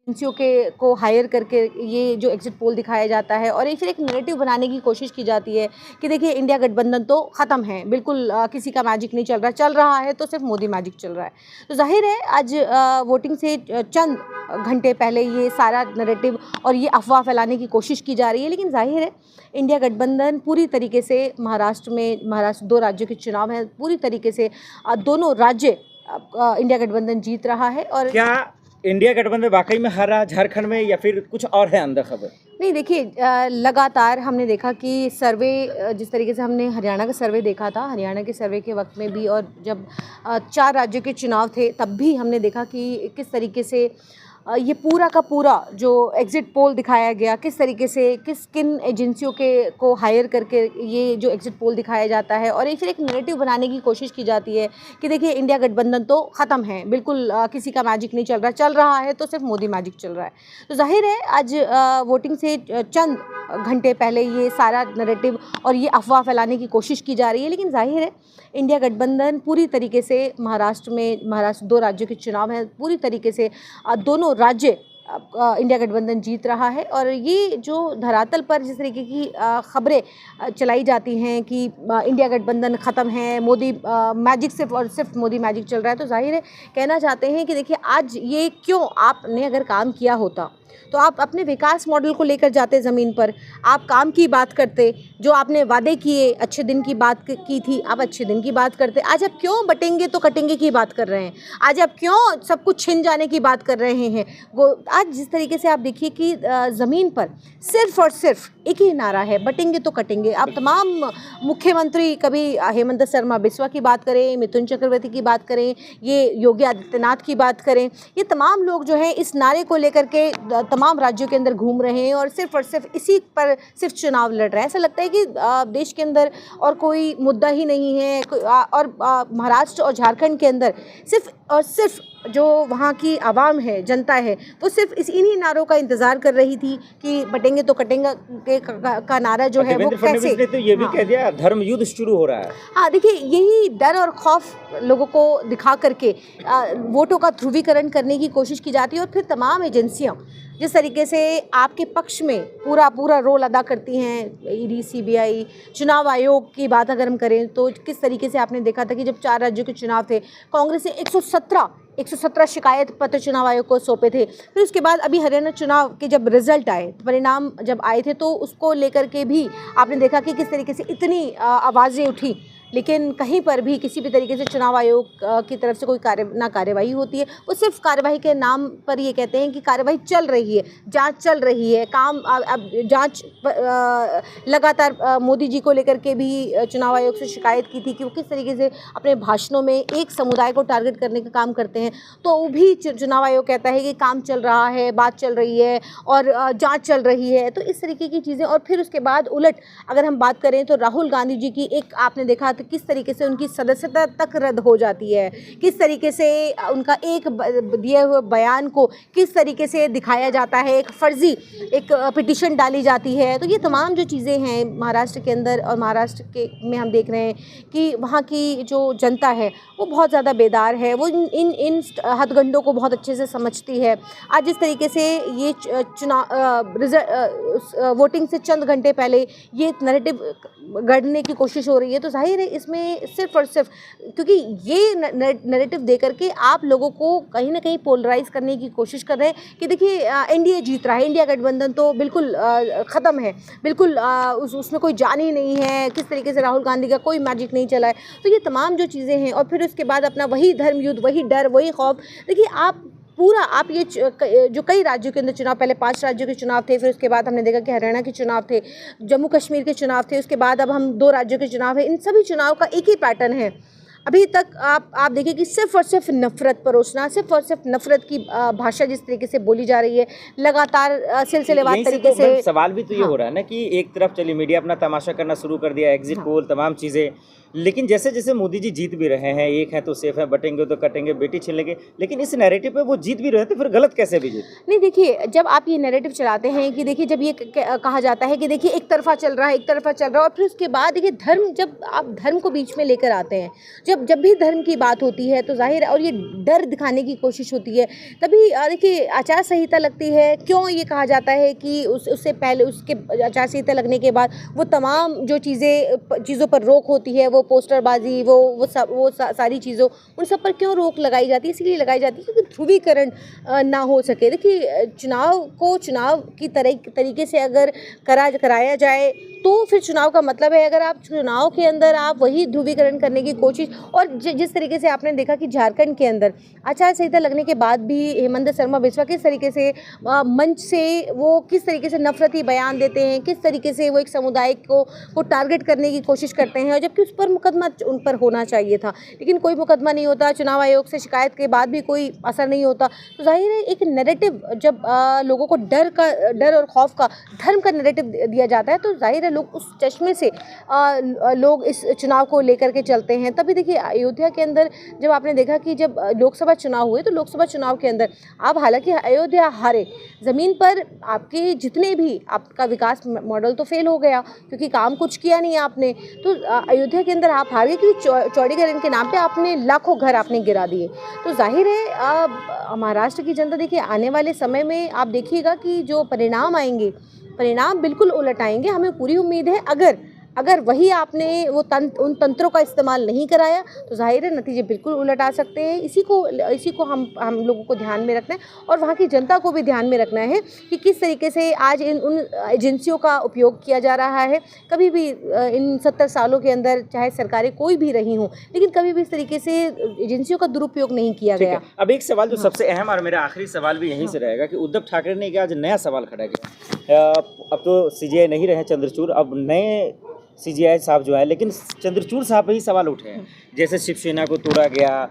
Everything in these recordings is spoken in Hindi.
एजेंसियों के को हायर करके ये जो एग्जिट पोल दिखाया जाता है और फिर एक नैरेटिव बनाने की कोशिश की जाती है कि देखिए इंडिया गठबंधन तो ख़त्म है, बिल्कुल किसी का मैजिक नहीं चल रहा है तो सिर्फ मोदी मैजिक चल रहा है। तो जाहिर है आज वोटिंग से चंद घंटे पहले ये सारा नैरेटिव और ये अफवाह फैलाने की कोशिश की जा रही है, लेकिन जाहिर है इंडिया गठबंधन पूरी तरीके से महाराष्ट्र 2 राज्यों के चुनाव हैं, पूरी तरीके से दोनों राज्य इंडिया गठबंधन जीत रहा है। और क्या इंडिया गठबंधन वाकई में हारा झारखंड में, या फिर कुछ और है अंदर खबर? नहीं, देखिए लगातार हमने देखा कि सर्वे जिस तरीके से हमने हरियाणा का सर्वे देखा था, हरियाणा के सर्वे के वक्त में भी और जब 4 राज्यों के चुनाव थे तब भी हमने देखा कि किस तरीके से ये पूरा का पूरा जो एग्ज़िट पोल दिखाया गया, किस तरीके से किन एजेंसियों को हायर करके ये जो एग्ज़िट पोल दिखाया जाता है और फिर एक नैरेटिव बनाने की कोशिश की जाती है कि देखिए इंडिया गठबंधन तो ख़त्म है, बिल्कुल किसी का मैजिक नहीं चल रहा है तो सिर्फ मोदी मैजिक चल रहा है। तो जाहिर है आज वोटिंग से चंद घंटे पहले ये सारा नैरेटिव और ये अफवाह फैलाने की कोशिश की जा रही है, लेकिन जाहिर है इंडिया गठबंधन पूरी तरीके से महाराष्ट्र 2 राज्यों के चुनाव हैं, पूरी तरीके से दोनों राज्य इंडिया गठबंधन जीत रहा है। और ये जो धरातल पर जिस तरीके की खबरें चलाई जाती हैं कि इंडिया गठबंधन ख़त्म है, मोदी मैजिक सिर्फ मोदी मैजिक चल रहा है, तो जाहिर है कहना चाहते हैं कि देखिए आज ये क्यों, आपने अगर काम किया होता तो आप अपने विकास मॉडल को लेकर जाते ज़मीन पर, आप काम की बात करते, जो आपने वादे किए, अच्छे दिन की बात की थी, आप अच्छे दिन की बात करते। आज आप क्यों बटेंगे तो कटेंगे की बात कर रहे हैं? आज आप क्यों सब कुछ छिन जाने की बात कर रहे हैं? आज जिस तरीके से आप देखिए कि ज़मीन पर सिर्फ और सिर्फ एक ही नारा है, बटेंगे तो कटेंगे। आप तमाम मुख्यमंत्री, कभी हेमंत शर्मा बिस्वा की बात करें, मिथुन चक्रवर्ती की बात करें, ये योगी आदित्यनाथ की बात करें, ये तमाम लोग जो हैं इस नारे को लेकर के तमाम राज्यों के अंदर घूम रहे हैं और सिर्फ इसी पर सिर्फ चुनाव लड़ रहे हैं। ऐसा लगता है कि देश के अंदर और कोई मुद्दा ही नहीं है। और महाराष्ट्र और झारखंड के अंदर सिर्फ जो वहाँ की आवाम है, जनता है, वो सिर्फ इन्हीं नारों का इंतज़ार कर रही थी कि बटेंगे तो कटेंगे का नारा जो है वो कैसे। ने तो ये भी कह दिया धर्म युद्ध शुरू हो रहा है। हाँ, देखिए यही डर और खौफ लोगों को दिखा करके वोटों का ध्रुवीकरण करने की कोशिश की जाती है और फिर तमाम एजेंसियाँ जिस तरीके से आपके पक्ष में पूरा रोल अदा करती हैं, ईडी, सीबीआई, चुनाव आयोग की बात अगर हम करें तो किस तरीके से आपने देखा था कि जब 4 राज्यों के चुनाव थे, कांग्रेस ने 117 शिकायत पत्र चुनाव आयोग को सौंपे थे। फिर उसके बाद अभी हरियाणा चुनाव के जब रिजल्ट आए, परिणाम जब आए थे, तो उसको लेकर के भी आपने देखा कि किस तरीके से इतनी आवाज़ें उठी, लेकिन कहीं पर भी किसी भी तरीके से चुनाव आयोग की तरफ से कोई कार्यवाही होती है। वो सिर्फ कार्यवाही के नाम पर ये कहते हैं कि कार्यवाही चल रही है, जांच चल रही है, काम अब जांच लगातार मोदी जी को लेकर के भी चुनाव आयोग से शिकायत की थी कि वो किस तरीके से अपने भाषणों में एक समुदाय को टारगेट करने का काम करते हैं। तो वो भी चुनाव आयोग कहता है कि काम चल रहा है, बात चल रही है और जाँच चल रही है। तो इस तरीके की चीज़ें। और फिर उसके बाद उलट अगर हम बात करें तो राहुल गांधी जी की एक आपने देखा तो किस तरीके से उनकी सदस्यता तक रद्द हो जाती है, किस तरीके से उनका एक दिए हुए बयान को किस तरीके से दिखाया जाता है, एक फर्जी एक पिटीशन डाली जाती है। तो ये तमाम जो चीज़ें हैं महाराष्ट्र के अंदर और महाराष्ट्र के में हम देख रहे हैं कि वहाँ की जो जनता है वो बहुत ज़्यादा बेदार है, वो इन हथगंडों को बहुत अच्छे से समझती है। आज जिस तरीके से ये वोटिंग से चंद घंटे पहले ये नैरेटिव गढ़ने की कोशिश हो रही है, तो जाहिर है इसमें सिर्फ और सिर्फ क्योंकि ये नैरेटिव दे करके आप लोगों को कहीं ना कहीं पोलराइज करने की कोशिश कर रहे हैं कि देखिए एनडीए जीत रहा है, इंडिया गठबंधन तो बिल्कुल ख़त्म है, बिल्कुल उसमें कोई जान ही नहीं है, किस तरीके से राहुल गांधी का कोई मैजिक नहीं चला है। तो ये तमाम जो चीज़ें हैं और फिर उसके बाद अपना वही धर्म युद्ध, वही डर, वही खौफ। देखिए आप ये जो कई राज्यों के अंदर चुनाव, पहले 5 राज्यों के चुनाव थे, फिर उसके बाद हमने देखा कि हरियाणा के चुनाव थे, जम्मू कश्मीर के चुनाव थे, उसके बाद अब हम 2 राज्यों के चुनाव है। इन सभी चुनाव का एक ही पैटर्न है। अभी तक आप देखिए कि सिर्फ और सिर्फ नफरत परोसना, सिर्फ और सिर्फ नफरत की भाषा जिस तरीके से बोली जा रही है, लगातार सिलसिलेवार तरीके से। सवाल भी तो ये हो रहा है ना कि एक तरफ चलिए मीडिया अपना तमाशा करना शुरू कर दिया, एग्जिट पोल तमाम चीज़ें, लेकिन जैसे जैसे मोदी जी जीत भी रहे हैं, एक है तो सेफ है, बटेंगे तो कटेंगे, बेटी छीन लेंगे, लेकिन इस नैरेटिव पे वो जीत भी रहे तो फिर गलत कैसे भी जीत? नहीं देखिए, जब आप ये नैरेटिव चलाते हैं कि देखिए जब ये कहा जाता है कि देखिए एक तरफा चल रहा है, एक तरफा चल रहा है, और फिर उसके बाद देखिए धर्म, जब आप धर्म को बीच में लेकर आते हैं, जब जब भी धर्म की बात होती है तो जाहिर है, और ये डर दिखाने की कोशिश होती है, तभी देखिए आचार संहिता लगती है। क्यों ये कहा जाता है कि उससे पहले, उसके आचार संहिता लगने के बाद वो तमाम जो चीज़ों पर रोक होती है, वो पोस्टरबाजी, वो सारी चीज़ों, उन सब पर क्यों रोक लगाई जाती है? इसलिए लगाई जाती है क्योंकि ध्रुवीकरण ना हो सके। देखिए चुनाव की तरीके से अगर कराया जाए तो फिर चुनाव का मतलब है, अगर आप चुनाव के अंदर आप वही ध्रुवीकरण करने की कोशिश, और जिस तरीके से आपने देखा कि झारखंड के अंदर आचार संहिता लगने के बाद भी हेमंत शर्मा बिस्वा किस तरीके से मंच से वो किस तरीके से नफरती बयान देते हैं, किस तरीके से वो एक समुदाय को टारगेट करने की कोशिश करते हैं, और जबकि उस पर मुकदमा उन पर होना चाहिए था, लेकिन कोई मुकदमा नहीं होता, चुनाव आयोग से शिकायत के बाद भी कोई असर नहीं होता। तो जाहिर है एक नैरेटिव, जब लोगों को डर और खौफ का, धर्म का नैरेटिव दिया जाता है, तो जाहिर है लोग उस चश्मे से लोग इस चुनाव को लेकर के चलते हैं। तभी देखिए अयोध्या के अंदर जब आपने देखा कि जब लोकसभा चुनाव हुए, तो लोकसभा चुनाव के अंदर आप, हालांकि अयोध्या हारे, ज़मीन पर आपके जितने भी आपका विकास मॉडल तो फेल हो गया, क्योंकि काम कुछ किया नहीं आपने। तो अयोध्या के अंदर आप हार गए क्योंकि चौड़ीकरण के नाम पे आपने लाखों घर आपने गिरा दिए। तो जाहिर है महाराष्ट्र की जनता, देखिए आने वाले समय में आप देखिएगा कि जो परिणाम आएंगे, परिणाम बिल्कुल उलट आएंगे। हमें पूरी उम्मीद है, अगर वही आपने उन तंत्रों का इस्तेमाल नहीं कराया, तो जाहिर है नतीजे बिल्कुल उलट आ सकते हैं। इसी को हम लोगों को ध्यान में रखना है, और वहाँ की जनता को भी ध्यान में रखना है कि किस तरीके से आज उन एजेंसियों का उपयोग किया जा रहा है। कभी भी इन 70 सालों के अंदर, चाहे सरकारें कोई भी रही हों, लेकिन कभी भी इस तरीके से एजेंसियों का दुरुपयोग नहीं किया गया। अब एक सवाल जो सबसे अहम, और मेरा आखिरी सवाल भी यहीं से रहेगा, कि उद्धव ठाकरे ने आज नया सवाल खड़ा किया। अब तो सीजीआई नहीं रहे चंद्रचूड़, अब नए सीजीआई साहब जो है, लेकिन चंद्रचूड़ साहब पे ही सवाल उठे हैं। जैसे शिवसेना को तोड़ा गया,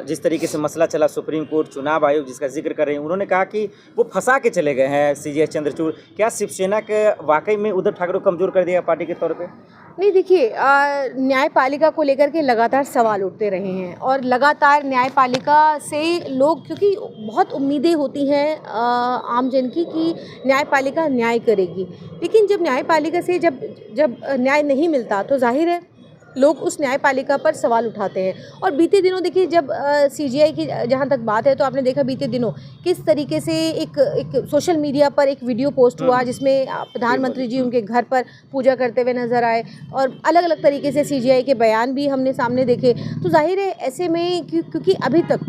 जिस तरीके से मसला चला सुप्रीम कोर्ट, चुनाव आयोग जिसका जिक्र कर रहे हैं, उन्होंने कहा कि वो फंसा के चले गए हैं सीजीआई चंद्रचूड़। क्या शिवसेना के वाकई में उद्धव ठाकरे को कमज़ोर कर दिया पार्टी के तौर पे? नहीं देखिए, न्यायपालिका को लेकर के लगातार सवाल उठते रहे हैं, और लगातार न्यायपालिका से लोग, क्योंकि बहुत उम्मीदें होती हैं आम जन की कि न्यायपालिका न्याय करेगी, लेकिन जब न्यायपालिका से जब न्याय नहीं मिलता, तो जाहिर है लोग उस न्यायपालिका पर सवाल उठाते हैं। और बीते दिनों देखिए, जब सीजीआई की जहाँ तक बात है, तो आपने देखा बीते दिनों किस तरीके से एक सोशल मीडिया पर एक वीडियो पोस्ट हुआ, जिसमें प्रधानमंत्री जी उनके घर पर पूजा करते हुए नजर आए, और अलग अलग तरीके से सीजीआई के बयान भी हमने सामने देखे। तो जाहिर है ऐसे में, क्योंकि अभी तक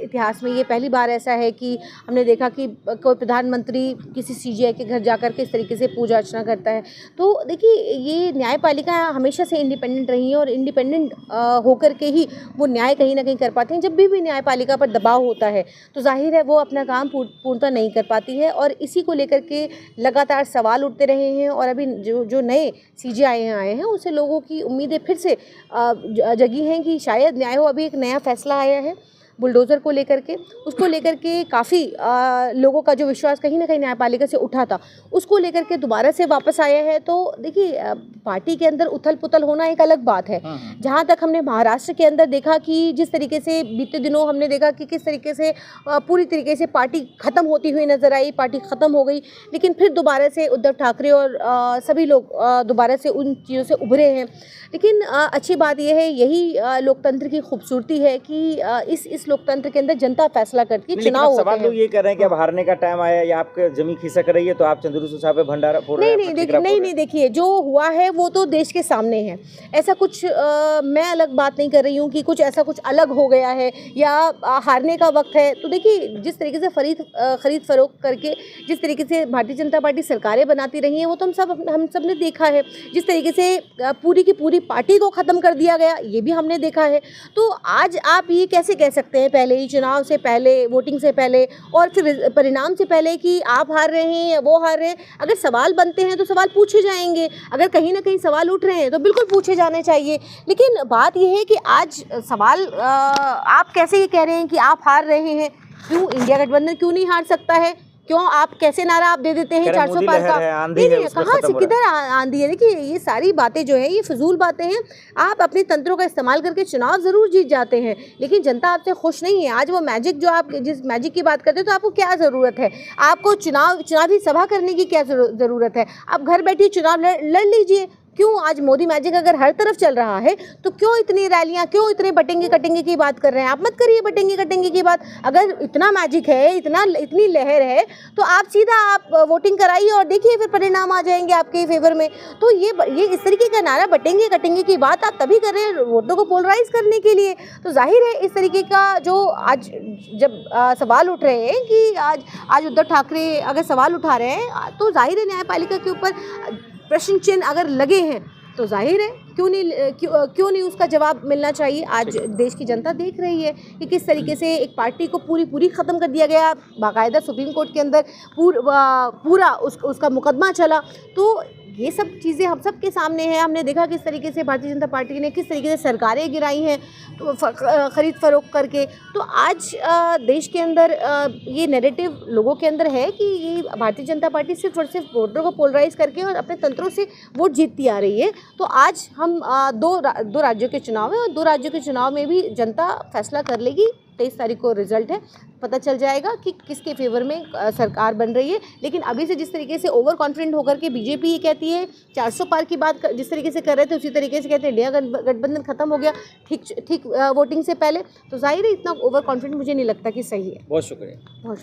इतिहास में ये पहली बार ऐसा है कि हमने देखा कि कोई प्रधानमंत्री किसी सीजीआई के घर जाकर के इस तरीके से पूजा अर्चना करता है। तो देखिए, ये न्यायपालिका हमेशा से इंडिपेंडेंट रही है, और इंडिपेंडेंट होकर के ही वो न्याय कहीं ना कहीं कर पाते हैं। जब भी न्यायपालिका पर दबाव होता है, तो जाहिर है वो अपना काम पूर्णतः नहीं कर पाती है, और इसी को लेकर के लगातार सवाल उठते रहे हैं। और अभी जो नए सीजीआई आए हैं, उससे लोगों की उम्मीदें फिर से जगी हैं कि शायद न्याय हो। अभी एक नया फैसला आया है बुलडोज़र को लेकर के, उसको लेकर के काफ़ी लोगों का जो विश्वास कहीं ना कहीं न्यायपालिका से उठा था, उसको लेकर के दोबारा से वापस आया है। तो देखिए, पार्टी के अंदर उथल पुथल होना एक अलग बात है। जहाँ तक हमने महाराष्ट्र के अंदर देखा कि जिस तरीके से बीते दिनों हमने देखा कि किस तरीके से पूरी तरीके से पार्टी ख़त्म होती हुई नज़र आई, पार्टी ख़त्म हो गई, लेकिन फिर दोबारा से उद्धव ठाकरे और सभी लोग दोबारा से उन चीज़ों से उभरे हैं। लेकिन अच्छी बात यह है, यही लोकतंत्र की खूबसूरती है कि इस लोकतंत्र के अंदर जनता फैसला करती है। चुनाव होते हैं। सवाल लोग ये कर रहे हैं कि अब हारने का टाइम आया, या आपके जमीन खिसक रही है, तो आप चंद्रचूड़ साहब पे भंडारा फोड़ रहे हैं। नहीं देखिए, जो हुआ है वो तो देश के सामने है। ऐसा कुछ मैं अलग बात नहीं कर रही हूँ कि ऐसा कुछ अलग हो गया है या हारने का वक्त है। तो देखिए, जिस तरीके से खरीद फरोख्त करके जिस तरीके से भारतीय जनता पार्टी सरकारें बनाती रही हैं, वो तो हम सब ने देखा है। जिस तरीके से पूरी की पूरी पार्टी को ख़त्म कर दिया गया, ये भी हमने देखा है। तो आज आप ये कैसे कह सकते हैं, पहले ही चुनाव से पहले, वोटिंग से पहले और फिर परिणाम से पहले, कि आप हार रहे हैं या वो हार रहे हैं? अगर सवाल बनते हैं तो सवाल पूछे जाएंगे, अगर कहीं ना कहीं सवाल उठ रहे हैं तो बिल्कुल पूछे जाने चाहिए। लेकिन बात यह है कि आज सवाल आप कैसे ये कह रहे हैं कि आप हार रहे हैं? क्यों इंडिया गठबंधन क्यों नहीं हार सकता है? क्यों आप कैसे नारा आप दे देते हैं कह रहे 400 मोदी पार लहर का? है, आंधी नहीं है, नहीं, उसमें कहाँ खत्म से हो रहा किधर आंधी है? देखिए ये सारी बातें जो है ये फजूल बातें हैं। आप अपने तंत्रों का इस्तेमाल करके चुनाव जरूर जीत जाते हैं, लेकिन जनता आपसे खुश नहीं है। आज वो मैजिक जो आप जिस मैजिक की बात करते हो, तो आपको क्या ज़रूरत है? आपको चुनावी सभा करने की क्या ज़रूरत है? आप घर बैठे चुनाव लड़ लीजिए। क्यों आज मोदी मैजिक अगर हर तरफ चल रहा है, तो क्यों इतनी रैलियां, क्यों इतने बटेंगे कटेंगे की बात कर रहे हैं? आप मत करिए बटेंगे कटेंगे की बात। अगर इतना मैजिक है, इतनी लहर है, तो आप सीधा वोटिंग कराइए और देखिए फिर परिणाम आ जाएंगे आपके फेवर में। तो ये इस तरीके का नारा बटेंगे कटेंगे की बात आप तभी कर रहे हैं वोटों को पोलराइज करने के लिए। तो जाहिर है इस तरीके का जो आज जब सवाल उठ रहे हैं कि आज उद्धव ठाकरे अगर सवाल उठा रहे हैं, तो जाहिर है न्यायपालिका के ऊपर प्रश्न चिन्ह अगर लगे हैं, तो जाहिर है क्यों नहीं उसका जवाब मिलना चाहिए। आज देश की जनता देख रही है कि किस तरीके से एक पार्टी को पूरी ख़त्म कर दिया गया, बाकायदा सुप्रीम कोर्ट के अंदर पूरा उसका मुकदमा चला। तो ये सब चीज़ें हम सब के सामने हैं। हमने देखा किस तरीके से भारतीय जनता पार्टी ने किस तरीके से सरकारें गिराई हैं, तो ख़रीद फरोख्त करके। तो आज देश के अंदर ये नैरेटिव लोगों के अंदर है कि ये भारतीय जनता पार्टी सिर्फ और सिर्फ वोटरों को पोलराइज करके और अपने तंत्रों से वोट जीतती आ रही है। तो आज हम दो राज्यों के चुनाव हैं, और 2 राज्यों के चुनाव में भी जनता फैसला कर लेगी। 23 तारीख को रिजल्ट है, पता चल जाएगा कि किसके फेवर में सरकार बन रही है। लेकिन अभी से जिस तरीके से ओवर कॉन्फिडेंट होकर के बीजेपी ये कहती है 400 पार की बात जिस तरीके से कर रहे थे, उसी तरीके से कहते हैं इंडिया गठबंधन खत्म हो गया ठीक वोटिंग से पहले। तो जाहिर है इतना ओवर कॉन्फिडेंट मुझे नहीं लगता कि सही है। बहुत शुक्रिया। बहुत